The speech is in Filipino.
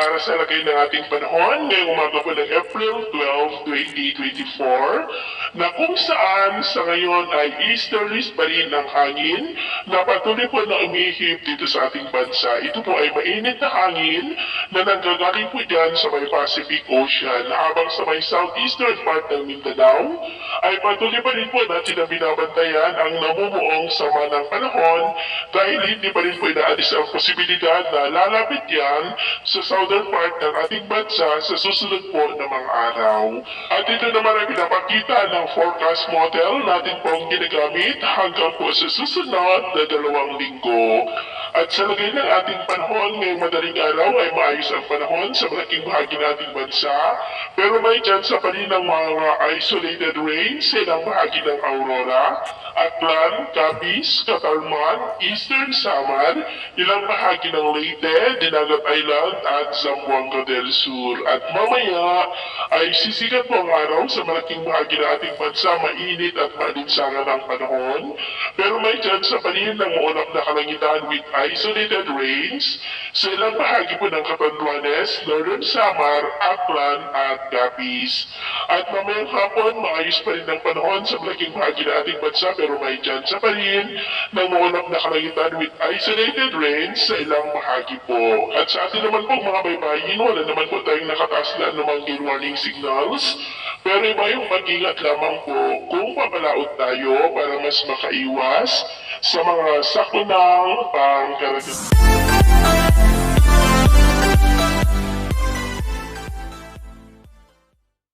para sa lagay ng ating panahon ngayong umaga po ng April 12, 2024 na kung saan sa ngayon ay easterlies pa rin ang hangin na patuloy po na umihip dito sa ating bansa. Ito po ay mainit na hangin na nanggagaling po dyan sa may Pacific Ocean habang sa may southeastern part ng Mindanao ay patuloy pa rin po natin na binabantayan ang namumuong sama ng panahon dahil hindi pa rin po inaalis ang posibilidad na lalapit yan sa southern part ng ating bansa sa susunod po na mga araw. At ito naman ay pinapakita ng forecast model natin pong ginagamit hanggang po sa susunod na 2 linggo. At sa lagay ng ating panahon ngayong madaling araw ay maayos ang panahon sa malaking bahagi ng ating bansa, pero may chance pa rin ng mga isolated rain sa ilang bahagi ng Aurora, Aklan, Capiz, Catarman, Eastern Samar, ilang bahagi ng Leyte, Dinagat Island at Zamboanga del Sur. At mamaya ay sisikat po ang araw sa malaking bahagi ng ating bansa, mainit at malinsangan ang panahon, pero may chance pa rin ng maulap na kalangitan with isolated rains sa ilang bahagi po ng Catanduanes, Northern Samar, Aklan at Capiz. At mamayang hapon, maayos pa rin ang panahon sa malaking bahagi ng ating bansa pero may chance pa rin ng maulap na kalangitan with isolated rains sa ilang bahagi po. At sa atin naman po mga baybayin, wala naman po tayong nakataas na anumang gale warning signals. Pero iba yung mag-ingat lamang po kung papalaot tayo para mas makaiwas sa mga sakunang pangkaragatan.